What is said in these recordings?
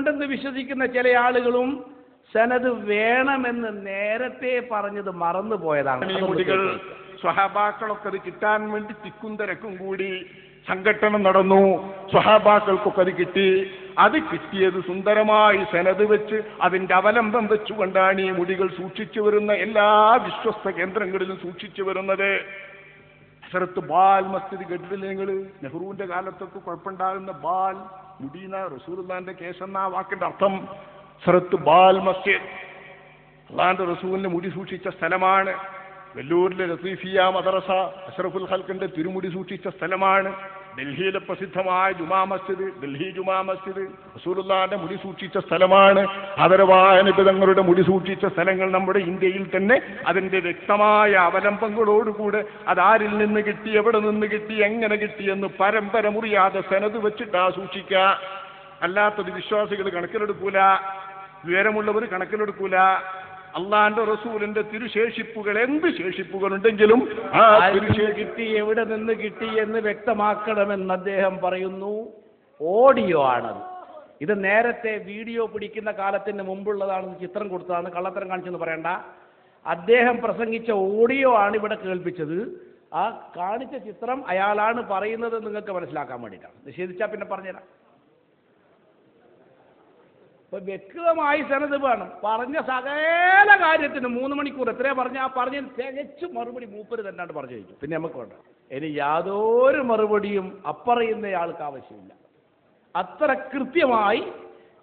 സനതുണ്ടെന്ന് വിശ്വസിക്കുന്ന ചില ആളുകളും സനത് വേണമെന്ന് നേരത്തെ പറഞ്ഞത് മറന്നുപോയതാണ്. മുടികൾ സ്വഹാബാക്കളൊക്കെ അത് കിട്ടാൻ വേണ്ടി തിക്കും തിരക്കും കൂടി സംഘട്ടനം നടന്നു. സ്വഹാബാക്കൾക്കൊക്കെ അത് കിട്ടി. അത് കിട്ടിയത് സുന്ദരമായി സനത് വെച്ച് അതിന്റെ അവലംബം വെച്ചുകൊണ്ടാണ് ഈ മുടികൾ സൂക്ഷിച്ചു വരുന്ന എല്ലാ വിശ്വസ്ത കേന്ദ്രങ്ങളിലും സൂക്ഷിച്ചു വരുന്നത്. ഹസ്രത്ത് ബാൽ മസ്ജിദ് കേട്ടിട്ടില്ലേ നിങ്ങൾ? നെഹ്റുവിന്റെ കാലത്തൊക്കെ കുഴപ്പമുണ്ടാകുന്ന ബാൽ മുടീന റസൂലുള്ളാന്റെ കേസെന്ന വാക്കിന്റെ അർത്ഥം ഹസ്രത്ത് ബാൽ മസ്ജിദ് അള്ളാന്റെ റസൂലിന്റെ മുടി സൂക്ഷിച്ച സ്ഥലമാണ്. വെല്ലൂരിലെ ലത്തീഫിയ മദ്രസ അഷ്റഫുൽ ഖൽഖിന്റെ തിരുമുടി സൂക്ഷിച്ച സ്ഥലമാണ്. ഡൽഹിയിലെ പ്രസിദ്ധമായ ജുമാ മസ്ജിദ്, ഡൽഹി ജുമാ മസ്ജിദ് റസൂലുള്ളാഹിന്റെ മുടി സൂക്ഷിച്ച സ്ഥലമാണ്. ആദരവായ നബി തങ്ങളുടെ മുടി സൂക്ഷിച്ച സ്ഥലങ്ങൾ നമ്മുടെ ഇന്ത്യയിൽ തന്നെ അതിന്റെ വ്യക്തമായ അവലംബങ്ങളോടുകൂടെ അതാരിൽ നിന്ന് കിട്ടി, എവിടെ നിന്ന് കിട്ടി, എങ്ങനെ കിട്ടിയെന്ന് പരമ്പര മുറിയാതെ സനത് വെച്ചിട്ടാ സൂക്ഷിക്കുക. അല്ലാത്തത് വിശ്വാസികൾ കണക്കിലെടുക്കൂല, വിവരമുള്ളവർ കണക്കിലെടുക്കൂല. അള്ളാന്റെ റസൂലിന്റെ തിരുശേഷിപ്പുകൾ എന്ത് ശേഷിപ്പുകളുണ്ടെങ്കിലും ആ കിട്ടി, എവിടെ നിന്ന് കിട്ടി എന്ന് വ്യക്തമാക്കണമെന്ന് അദ്ദേഹം പറയുന്നു. ഓഡിയോ ആണത്. ഇത് നേരത്തെ വീഡിയോ പിടിക്കുന്ന കാലത്തിന് മുമ്പുള്ളതാണെന്ന് ചിത്രം കൊടുത്തതാണ്, കള്ളത്തരം കാണിച്ചെന്ന് പറയണ്ട. അദ്ദേഹം പ്രസംഗിച്ച ഓഡിയോ ആണ് ഇവിടെ കേൾപ്പിച്ചത്. ആ കാണിച്ച ചിത്രം അയാളാണ് പറയുന്നത് നിങ്ങൾക്ക് മനസ്സിലാക്കാൻ വേണ്ടിയിട്ടാണ്. നിഷേധിച്ചാൽ പിന്നെ പറഞ്ഞുതരാം. ഇപ്പൊ വ്യക്തമായി സനത് വേണം. പറഞ്ഞ സകല കാര്യത്തിന് 3 മണിക്കൂർ എത്രയാ പറഞ്ഞ ആ പറഞ്ഞ തികച്ചു മറുപടി മൂപ്പര് തന്നെയാണ് പറഞ്ഞു കഴിഞ്ഞു. പിന്നെ നമുക്ക് വേണ്ട ഇനി യാതൊരു മറുപടിയും അപ്പറയുന്നയാൾക്ക് ആവശ്യമില്ല. അത്ര കൃത്യമായി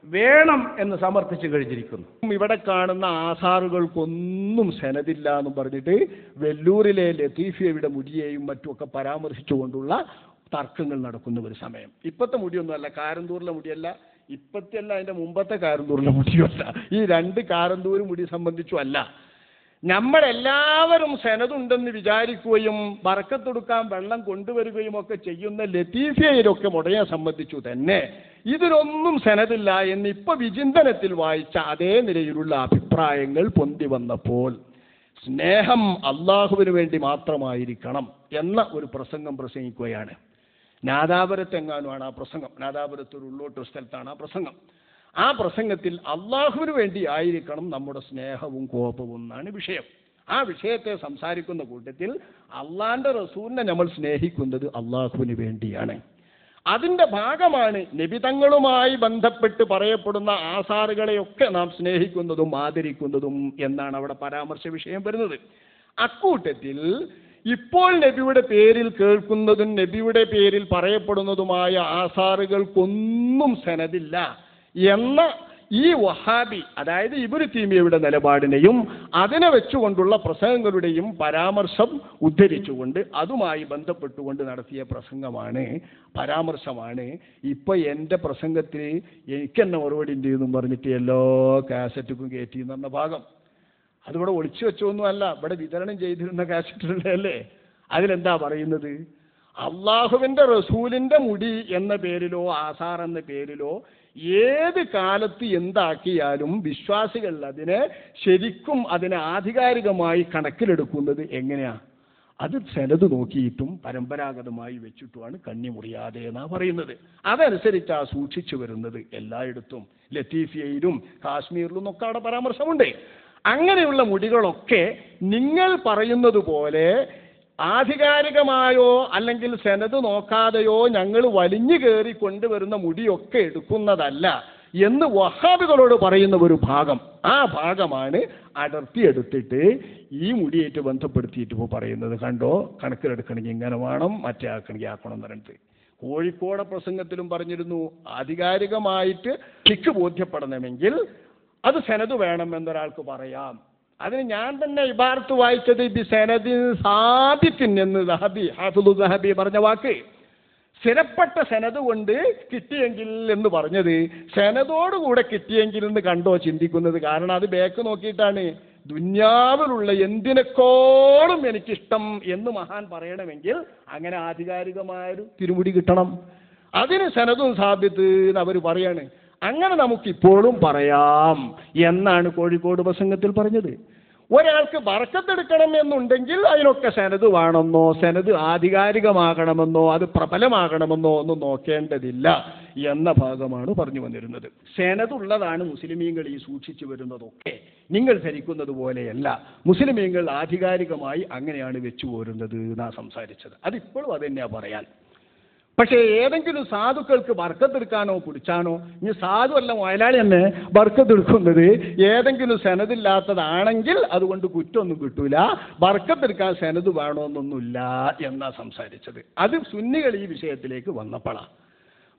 വേണം എന്ന് സമർത്ഥിച്ചു കഴിഞ്ഞിരിക്കുന്നു. ഇവിടെ കാണുന്ന ആസാറുകൾക്കൊന്നും സനദില്ല എന്ന് പറഞ്ഞിട്ട് വെല്ലൂരിലെ ലത്തീഫിയയുടെ മുടിയെയും മറ്റുമൊക്കെ പരാമർശിച്ചുകൊണ്ടുള്ള തർക്കങ്ങൾ നടക്കുന്ന ഒരു സമയം. ഇപ്പോഴത്തെ മുടിയൊന്നുമല്ല, കാരന്തൂരിലെ മുടിയല്ല, ഇപ്പത്തെയല്ല, അതിന്റെ മുമ്പത്തെ കാരന്തൂരിലെ മുടിയല്ല. ഈ 2 കാരന്തൂർ മുടി സംബന്ധിച്ചും അല്ല. നമ്മളെല്ലാവരും സനതുണ്ടെന്ന് വിചാരിക്കുകയും ബർക്കത്തൊടുക്കാൻ വെള്ളം കൊണ്ടുവരികയും ഒക്കെ ചെയ്യുന്ന ലത്തീഫിയയിലൊക്കെ മുടയെ സംബന്ധിച്ചു തന്നെ ഇതിനൊന്നും സനദില്ല എന്ന് ഇപ്പൊ വിചിന്തനത്തിൽ വായിച്ച അതേ നിലയിലുള്ള അഭിപ്രായങ്ങൾ പൊന്തി വന്നപ്പോൾ സ്നേഹം അള്ളാഹുവിന് വേണ്ടി മാത്രമായിരിക്കണം എന്ന ഒരു പ്രസംഗം പ്രസംഗിക്കുകയാണ്. നാദാപുരത്തെങ്ങാനുമാണ് ആ പ്രസംഗം. നാദാപുരത്ത് ഒരു ഉള്ളോട്ടൊരു സ്ഥലത്താണ് ആ പ്രസംഗം. ആ പ്രസംഗത്തിൽ അള്ളാഹുവിന് വേണ്ടി ആയിരിക്കണം നമ്മുടെ സ്നേഹവും കോപവും എന്നാണ് വിഷയം. ആ വിഷയത്തെ സംസാരിക്കുന്ന കൂട്ടത്തിൽ അള്ളാന്റെ റസൂലിനെ നമ്മൾ സ്നേഹിക്കുന്നത് അള്ളാഹുവിന് വേണ്ടിയാണ്. അതിൻ്റെ ഭാഗമാണ് നബിതങ്ങളുമായി ബന്ധപ്പെട്ട് പറയപ്പെടുന്ന ആസാറുകളെയൊക്കെ നാം സ്നേഹിക്കുന്നതും ആദരിക്കുന്നതും എന്നാണ് അവിടെ പരാമർശ വിഷയം വരുന്നത്. അക്കൂട്ടത്തിൽ ഇപ്പോൾ നബിയുടെ പേരിൽ കേൾക്കുന്നതും നബിയുടെ പേരിൽ പറയപ്പെടുന്നതുമായ ആസാറുകൾക്കൊന്നും സനദില്ല എന്ന ഈ വഹാബി, അതായത് ഇബ്നു തൈമിയ്യയുടെ നിലപാടിനെയും അതിനെ വെച്ചുകൊണ്ടുള്ള പ്രസംഗങ്ങളുടെയും പരാമർശം ഉദ്ധരിച്ചുകൊണ്ട് അതുമായി ബന്ധപ്പെട്ടുകൊണ്ട് നടത്തിയ പരാമർശമാണ് ഇപ്പൊ എൻ്റെ പ്രസംഗത്തിൽ എനിക്കെന്നെ മറുപടി ഉണ്ട് എന്നും പറഞ്ഞിട്ട് എല്ലാ കാസറ്റുക്കും കയറ്റി എന്ന് പറഞ്ഞ ഭാഗം. അതിവിടെ ഒളിച്ചു വെച്ചൊന്നുമല്ല, ഇവിടെ വിതരണം ചെയ്തിരുന്ന കാസറ്റുകളല്ലേ. അതിലെന്താ പറയുന്നത്? അള്ളാഹുവിൻ്റെ റസൂലിൻ്റെ മുടി എന്ന പേരിലോ ആസാർ എന്ന പേരിലോ ഏത് കാലത്ത് എന്താക്കിയാലും വിശ്വാസികൾ അതിനെ ആധികാരികമായി കണക്കിലെടുക്കുന്നത് എങ്ങനെയാ? അത് സനത് നോക്കിയിട്ടും പരമ്പരാഗതമായി വെച്ചിട്ടുമാണ് കണ്ണി മുറിയാതെ എന്നാ പറയുന്നത്. അതനുസരിച്ചാ സൂക്ഷിച്ചു വരുന്നത് എല്ലായിടത്തും. ലത്തീഫിയയിലും കാശ്മീരിലും ഒക്കെ അവിടെ പരാമർശമുണ്ട്. അങ്ങനെയുള്ള മുടികളൊക്കെ നിങ്ങൾ പറയുന്നത് പോലെ ആധികാരികമായോ അല്ലെങ്കിൽ സനത് നോക്കാതെയോ ഞങ്ങൾ വലിഞ്ഞു കയറി കൊണ്ടുവരുന്ന മുടിയൊക്കെ എടുക്കുന്നതല്ല എന്ന് വഹാബികളോട് പറയുന്ന ഒരു ഭാഗം. ആ ഭാഗമാണ് അടർത്തിയെടുത്തിട്ട് ഈ മുടിയായിട്ട് ബന്ധപ്പെടുത്തിയിട്ട് ഇപ്പോൾ പറയുന്നത്. കണ്ടോ, കണക്കിലെടുക്കണമെങ്കിൽ ഇങ്ങനെ വേണം, മറ്റേ ആക്കണമെങ്കിൽ ആക്കണം എന്ന് പറഞ്ഞിട്ട്. കോഴിക്കോട് പ്രസംഗത്തിലും പറഞ്ഞിരുന്നു, ആധികാരികമായിട്ട് എനിക്ക് ബോധ്യപ്പെടണമെങ്കിൽ അത് സനത് വേണം എന്നൊരാൾക്ക് പറയാം. അതിന് ഞാൻ തന്നെ ഇബാറത്ത് വായിച്ചത് ബി സനദിൻ സാബിത്തിൻ എന്ന് ഹാഫിദുൽ ദഹബി പറഞ്ഞ വാക്ക്. സ്ഥിരപ്പെട്ട സനത് കൊണ്ട് കിട്ടിയെങ്കിൽ എന്ന് പറഞ്ഞത് സനതോടുകൂടെ കിട്ടിയെങ്കിൽ എന്ന് കണ്ടോ ചിന്തിക്കുന്നത്? കാരണം അത് ബേക്ക് നോക്കിയിട്ടാണ്. ദുന്യാവിലുള്ള എന്തിനേക്കാളും എനിക്കിഷ്ടം എന്ന് മഹാൻ പറയണമെങ്കിൽ അങ്ങനെ ആധികാരികമായൊരു തിരുമുടി കിട്ടണം. അതിന് സനദും സാബിത്ത് എന്ന് അവർ പറയാണ്. അങ്ങനെ നമുക്കിപ്പോഴും പറയാം എന്നാണ് കോഴിക്കോട് പ്രസംഗത്തിൽ പറഞ്ഞത്. ഒരാൾക്ക് ബർക്കത്തെടുക്കണം എന്നുണ്ടെങ്കിൽ അതിനൊക്കെ സെനത് വേണമെന്നോ സെനത് ആധികാരികമാകണമെന്നോ അത് പ്രബലമാകണമെന്നോ ഒന്നും നോക്കേണ്ടതില്ല എന്ന ഭാഗമാണ് പറഞ്ഞു വന്നിരുന്നത്. സെനതുള്ളതാണ് മുസ്ലിമീങ്ങൾ ഈ സൂക്ഷിച്ചു വരുന്നതൊക്കെ. നിങ്ങൾ ധരിക്കുന്നത് പോലെയല്ല. മുസ്ലിമീങ്ങൾ ആധികാരികമായി അങ്ങനെയാണ് വെച്ചു പോരുന്നത് എന്നാണ് സംസാരിച്ചത്. അതിപ്പോഴും അത് തന്നെയാണ് പറയാൻ. പക്ഷേ ഏതെങ്കിലും സാധുക്കൾക്ക് ബർക്കത്തെടുക്കാനോ പിടിച്ചാനോ, ഇനി സാധു അല്ല മുതലാളി തന്നെ ബർക്കത്തെടുക്കുന്നത് ഏതെങ്കിലും സെനതില്ലാത്തതാണെങ്കിൽ അതുകൊണ്ട് കുറ്റമൊന്നും കിട്ടൂല. ബർക്കത്തെടുക്കാൻ സെനത് വേണമെന്നൊന്നുമില്ല എന്നാ സംസാരിച്ചത്. അത് സുന്നികൾ ഈ വിഷയത്തിലേക്ക് വന്നപ്പോഴാണ്.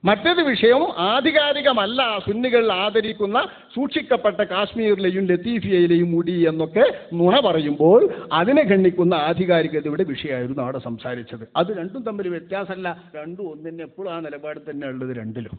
മറ്റൊരു വിഷയം ആധികാരികമല്ല സുന്നികൾ ആദരിക്കുന്ന സൂക്ഷിക്കപ്പെട്ട കാശ്മീരിലെയും ലത്തീഫിയയിലെയും മുടി എന്നൊക്കെ നുണ പറയുമ്പോൾ അതിനെ ഖണ്ഡിക്കുന്ന ആധികാരികതയുടെ വിഷയമായിരുന്നു അവിടെ സംസാരിച്ചത്. അത് രണ്ടും തമ്മിൽ വ്യത്യാസമല്ല. രണ്ടും ഒന്നിന് എപ്പോഴും ആ നിലപാട് തന്നെ ഉള്ളത് രണ്ടിലും.